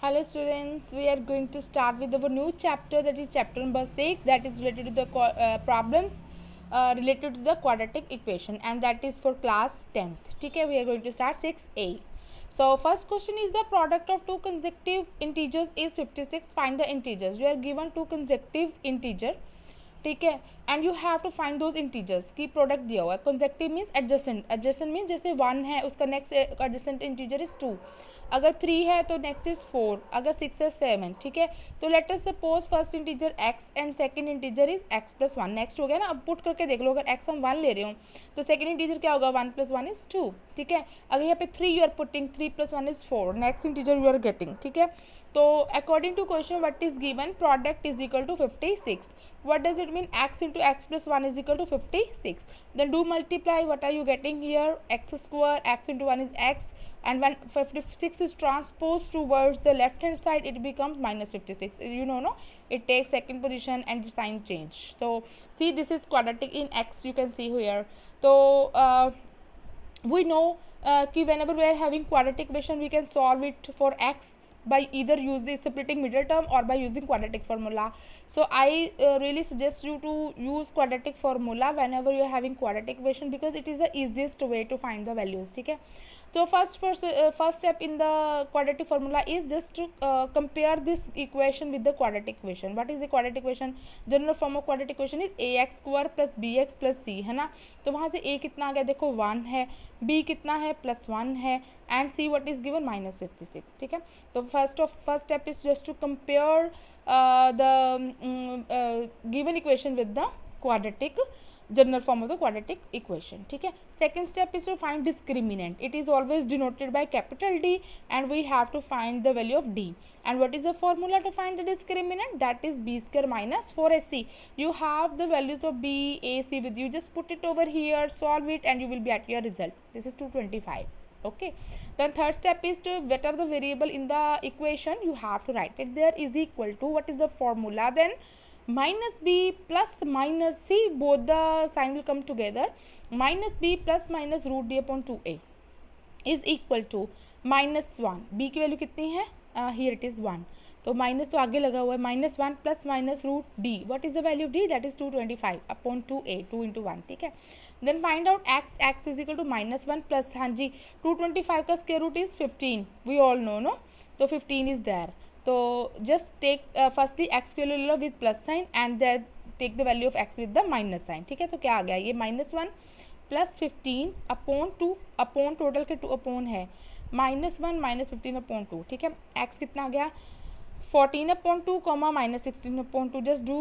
Hello students, we are going to start with our new chapter, that is chapter number 6, that is related to the problems related to the quadratic equation, and that is for class 10th. ठीक है, we are going to start 6a. So first question is, the product of two consecutive integers is 56. Find the integers. You are given two consecutive integer, ठीक है, and you have to find those integers की product दिया हुआ है. Consecutive means adjacent. Adjacent means जैसे 1 है उसका next adjacent integer is 2, अगर 3 है तो नेक्स्ट इज 4, अगर 6 है 7. ठीक है, तो let us suppose first integer x and second integer is x plus 1. Next हो गया ना. अब पुट करके देख लो, अगर x हम 1 ले रहे हो तो सेकंड इंटीजर क्या होगा, 1 प्लस 1 इज 2. ठीक है, अगर यहाँ पे 3 you are putting, 3 plus 1 is 4, next integer you are getting. ठीक है, तो according to question what is given, product is equal to 56. What does it mean? X into x plus 1 is equal to 56. Then do multiply. What are you getting here? X square, x into 1 is x, and when 56 is transposed towards the left hand side, it becomes minus 56. You know, no? It takes second position and sign change. So see, this is quadratic in x, you can see here. So we know कि whenever we are having quadratic equation, we can solve it for x by either using splitting middle term or by using quadratic formula. So I really suggest you to use quadratic formula whenever you are having quadratic equation, because it is the easiest way to find the values. ठीक है, so first step in the quadratic formula is just to compare this equation with the quadratic equation. What is the quadratic equation? General form of quadratic equation is ax square plus bx plus c, है ना. तो वहाँ से a कितना आ गया, देखो 1 है, b कितना है प्लस 1 है, and c what is given minus 56. ठीक है, तो first step is just to compare the given equation with the quadratic general form of the quadratic equation. ठीक है, second step is to find discriminant. It is always denoted by capital D, and we have to find the value of D. And what is the formula to find the discriminant? That is b square minus 4ac. You have the values of b, a, c with you. Just put it over here, solve it, and you will be at your result. This is 225. Okay, then third step is to whatever the variable in the equation, you have to write it there, is equal to, what is the formula then, minus b plus minus c, both the sign will come together, minus b plus minus root d upon 2a is equal to minus 1. b की value कितनी है, here it is 1, तो minus तो आगे लगा हुआ है, minus 1 plus minus root D. What is the value of D? That is 225 upon 2a, 2 into 1. ठीक है, then find out x. x is equal to minus 1 plus, हाँ जी, 225 का square root is 15, we all know, know, तो 15 is there. तो just take firstly x की वैल्यू ले लो with plus sign, and then take the value of x with the minus sign. ठीक है, तो क्या आ गया, ये minus 1 plus 15 upon 2, upon total के 2 अपॉन है, माइनस 1 माइनस 15 अपॉन 2. ठीक है, x कितना आ गया, 14 upon 2 comma minus 16 upon 2. just do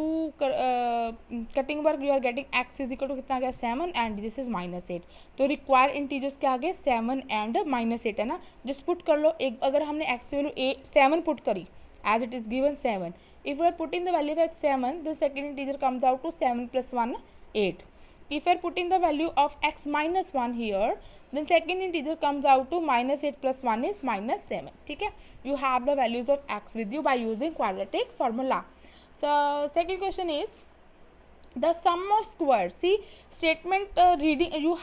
cutting work. you are getting x is equal to कितना आ गया, 7, and this is minus 8. तो रिक्वायर इंटीजर्स क्या आ गए, 7 एंड माइनस 8, है ना. जस्ट पुट कर लो. एक अगर हमने x की वैल्यू 7 पुट करी, as it is given 7, if we are putting the value of x 7, the second integer comes out to 7 plus 1 8. if we are putting the value of x minus 1 here, then second integer comes out to minus 8 plus 1 is minus 7. ठीक है, you have the values of x with you by using quadratic formula. So second question is the sum of squares. See, statement reading, you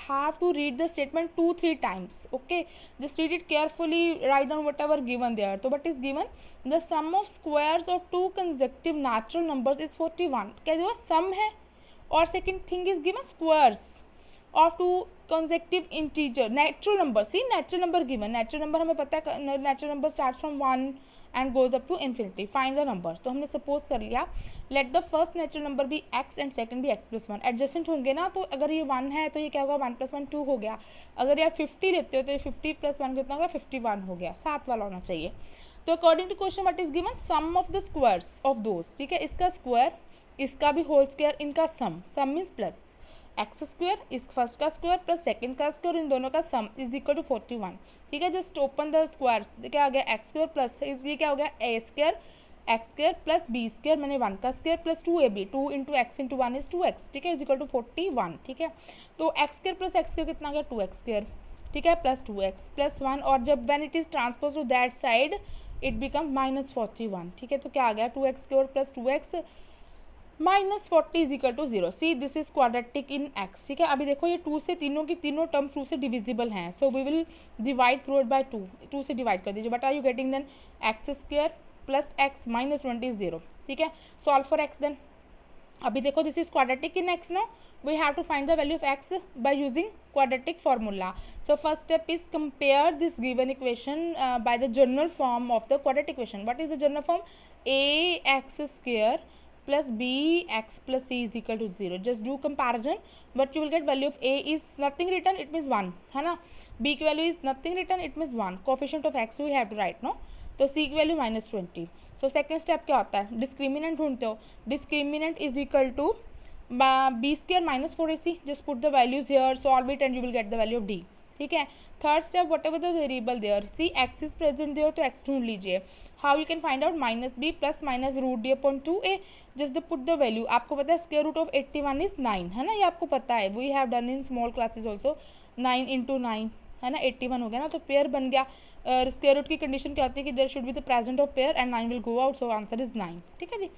have to read the statement 2-3 times. Okay, just read it carefully, write down whatever given there. So what is given, the sum of squares of two consecutive natural numbers is 41. क्या जो sum है, और second thing is given squares of two consecutive integer natural number. See, natural number given. Natural number हमें पता है, natural number start from 1 and goes up to infinity. Find the numbers. तो हमने suppose कर लिया, let the first natural number भी x and second भी x plus 1. Adjacent होंगे ना, तो अगर ये 1 है तो ये क्या होगा, 1 प्लस 1 2 हो गया. अगर आप 50 लेते हो तो ये 50 प्लस 1 कितना होगा, 51 हो गया. 7 वाला होना चाहिए. तो according to question what is given, sum of the squares of those. ठीक है, इसका स्क्वायर, इसका भी होल स्क्वायर, इनका sum. Sum means plus x square, इस फर्स्ट का स्क्वायर प्लस सेकंड का स्क्वायर, इन दोनों का सम इज इक्वल टू 41. ठीक है, जस्ट ओपन द स्क्वायर्स. क्या आ गया, एक्स स्क्वायर प्लस ये क्या हो गया, A square X square plus B square, मैंने 1 का square plus 2ab, 2 into X into 1 is 2x. ठीक है, इज इक्वल टू 41. ठीक है, तो x square plus x square कितना आ गया, 2x स्क्वायर. ठीक है, प्लस 2x प्लस 1, और जब when it is transpose to that side it become minus 41. ठीक है, तो क्या आ गया, 2x square plus 2x -40 is equal to 0. See this is quadratic in x. ठीक है, अभी देखो ये 2 से तीनों की तीनों टर्म 2 से डिविजिबल हैं, so we will divide through it by 2 से डिवाइड कर दीजिए. But are you getting then x square plus x minus 20 is 0. ठीक है, सॉल्व फॉर x देन. अभी देखो this is quadratic in x. No we have to find the value of x by using quadratic formula. So first step is compare this given equation by the general form of the quadratic equation. What is the general form? ax square plus bx plus c is equal to 0. Just do comparison, but you will get value of a is nothing written, it means 1 है ना. b की value is nothing written, it means 1. Coefficient of x we have to write, no. तो c की value -20. So second step क्या होता है, discriminant ढूंढते हो. Discriminant is equal to b square minus 4ac. Just put the values here, solve it and you will get the value of d. ठीक है. Third step, whatever the variable there, see x is present there तो x ढूंढ लीजिए. How you can find out, -b plus minus root D upon 2a. Just put the value. आपको पता है square root of 81 is 9 है ना, ये आपको पता है, we have done in small classes also. 9 into 9 है ना, 81 हो गया ना, तो पेयर बन गया. स्क्वायर रूट की कंडीशन क्या होती है कि there should be the present of pair and 9 will go out, so answer is 9. ठीक है जी.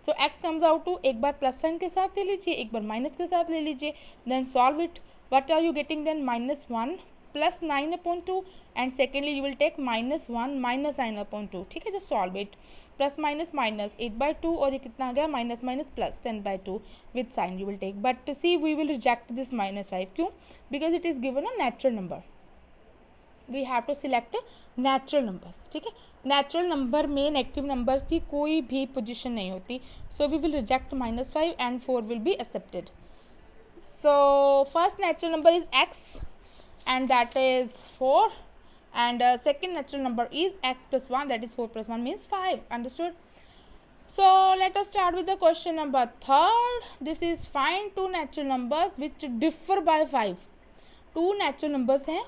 So x comes out two, एक बार प्लस साइन के साथ ले लीजिए, एक बार माइनस के साथ ले लीजिए, then solve it. What are you getting then, -1 plus 9 upon 2 and secondly you will take -1 minus 9 upon 2. ठीक है, just solve it. Plus minus minus 8/2 और ये कितना आ गया, minus minus plus 10/2 with sign you will take. But see we will reject this -5. क्यों? Because it is given a natural number. We have to select natural numbers. ठीक है, natural number में negative number की कोई भी position नहीं होती, so we will reject -5 and 4 will be accepted. So first natural number is x and that is 4 and second natural number is x plus 1, that is 4 plus 1 means 5. Understood? So let us start with the question number 3rd. This is find two natural numbers which differ by 5. two natural numbers हैं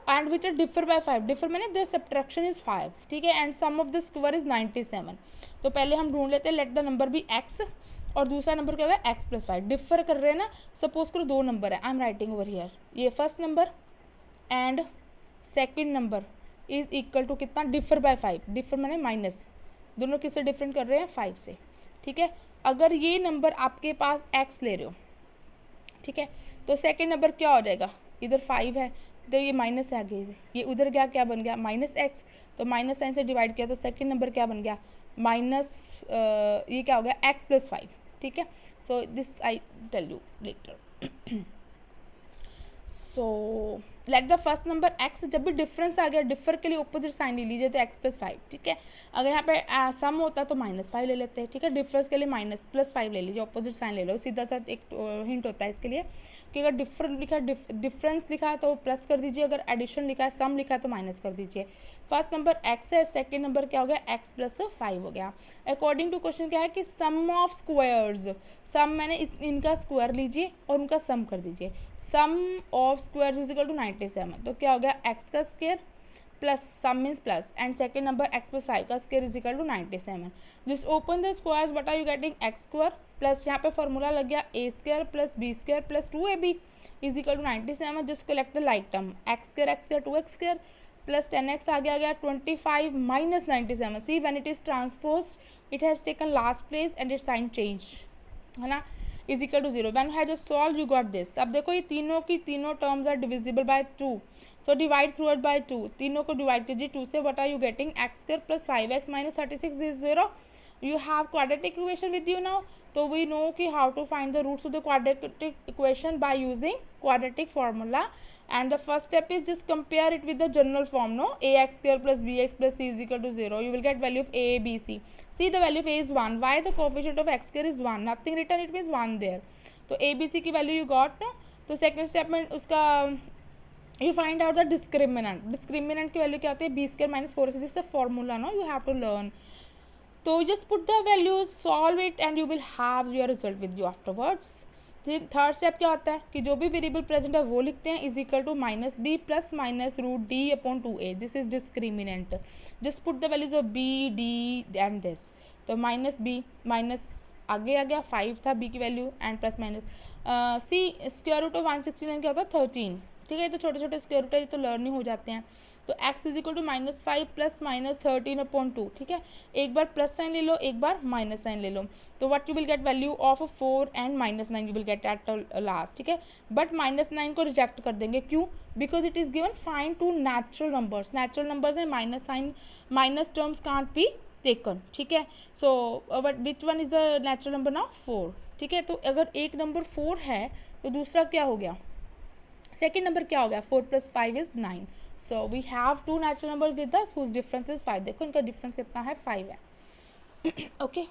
and which are differ by 5. differ मैंने the subtraction is 5. ठीक है, and sum of the square is 97. तो पहले हम ढूंढ लेते हैं, let the number be x और दूसरा नंबर क्या होगा x plus 5. डिफर कर रहे हैं ना, सपोज करो दो नंबर है, I am writing over here, ये first number and second number is equal to कितना, डिफर बाय 5. डिफर मैंने माइनस, दोनों किससे डिफरेंट कर रहे हैं, 5 से. ठीक है, अगर ये नंबर आपके पास x ले रहे हो, ठीक है, तो सेकेंड नंबर क्या हो जाएगा, इधर 5 है तो ये माइनस आ गई, ये उधर गया, क्या बन गया -x, तो माइनस साइन से डिवाइड किया तो सेकेंड नंबर क्या बन गया, माइनस ये क्या हो गया x plus 5. ठीक है, so this I tell you later. So like the first number x, जब भी डिफरेंस आ गया, डिफर के लिए ऑपोजिट साइन ले लीजिए तो x plus 5. ठीक है, अगर यहाँ पे सम होता तो -5 ले लेते हैं. ठीक है, डिफरेंस के लिए +5 ले लीजिए, ऑपोजिट साइन ले लो, सीधा सा एक हिंट होता है इसके लिए कि अगर डिफरेंस लिखा है तो प्लस कर दीजिए, अगर एडिशन लिखा है, सम लिखा है तो माइनस कर दीजिए. फर्स्ट नंबर x है, सेकेंड नंबर क्या हो गया, x plus 5 हो गया. अकॉर्डिंग टू क्वेश्चन क्या है कि सम ऑफ स्क्वायर्स, सम मैंने इनका स्क्वायर लीजिए और उनका सम कर दीजिए. Sum of squares is equal to 97, तो क्या हो गया x का square plus sum means plus and second number x plus 5 का square is equal to 97. Just open the squares, what are you getting, x square plus यहाँ पे formula लग गया a square plus b square plus 2ab is equal to 97. Just collect the like term, x square 2x square plus 10x आ गया 25 minus 97. See when it is transpose it has taken last place and it sign change है ना, is equal to 0. When have just solve you got this. अब देखो ये तीनों की तीनों terms are divisible by 2, so divide through it by 2. तीनों को डिवाइड कीजिए 2 से. What are you getting, x square plus 5x minus 36 is 0. You have quadratic equation with you now, तो वी नो कि how to find the roots of the quadratic equation by using quadratic formula. And the first step is just compare it with the general form, no, ax square plus bx plus c is equal to 0. You will get value of a, b, c. See the value of a is 1. Why the coefficient of x square is 1? Nothing written, it means 1 there. तो a, b, c की value you got, no? तो second step में उसका you find out the discriminant. Discriminant की value क्या होती है, b square minus 4ac. This is the formula, no, you have to learn. तो just put the values, solve it and you will have your result with you afterwards. Third step क्या होता है कि जो भी वेरिएबल प्रेजेंट है वो लिखते हैं, is equal to -b plus minus root D upon 2a. This is discriminant. Just put the values of b, d and this. तो -b माइनस आगे आ गया 5 था b की value and plus minus see square root of 169 क्या होता है 13. ठीक है, ये तो छोटे छोटे स्क्वायर रूट है, ये तो लर्न ही हो जाते हैं. तो x is equal to -5 plus -13/2, ठीक है। एक बार प्लस साइन ले लो, एक बार माइनस साइन ले लो, तो what you will get value of 4 and -9 you will get at last, ठीक है। बट -9 को रिजेक्ट कर देंगे, क्यों? Because it is given find to natural numbers, natural numbers है, minus sign, minus terms can't be taken, ठीक है। So which one is the natural number now? 4, ठीक है। तो अगर एक नंबर 4 है तो दूसरा क्या हो गया? सेकेंड नंबर क्या हो गया? 4 + 5 is 9। So we have two natural number with us whose difference is 5। देखो इनका डिफरेंस कितना है? 5 है। ओके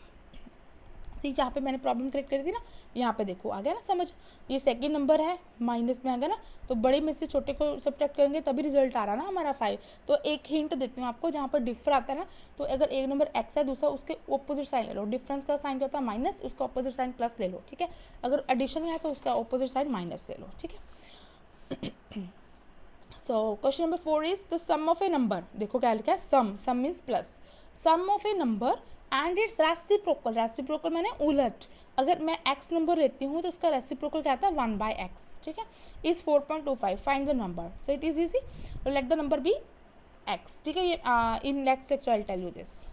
सी, जहाँ पे मैंने प्रॉब्लम करेक्ट करी थी ना, यहाँ पे देखो आ गया ना समझ। ये सेकेंड नंबर है, माइनस में आ गया ना, तो बड़े में से छोटे को सब्ट्रैक्ट करेंगे तभी रिजल्ट आ रहा ना हमारा 5। तो एक हिंट देती हूँ आपको, जहाँ पर डिफर आता है ना, तो अगर एक नंबर x है, दूसरा उसके ऑपोजिट साइन ले लो। डिफरेंस का साइन क्या होता है? माइनस, उसका ऑपोजिट साइन प्लस ले लो, ठीक है। अगर एडिशन में है तो उसका ऑपोजिट साइन माइनस ले लो, ठीक है। So question number 4 is the sum of a number. देखो क्या लिखा है? Sum means plus. Sum of a number and its reciprocal. Reciprocal मैंने उलट। अगर मैं x नंबर लेती हूँ तो उसका रेसिप्रोकल क्या आता है? 1/x, ठीक है। Is 4.25, find the number. So it is easy, let the number be x, ठीक है। ये in next lecture I tell you this.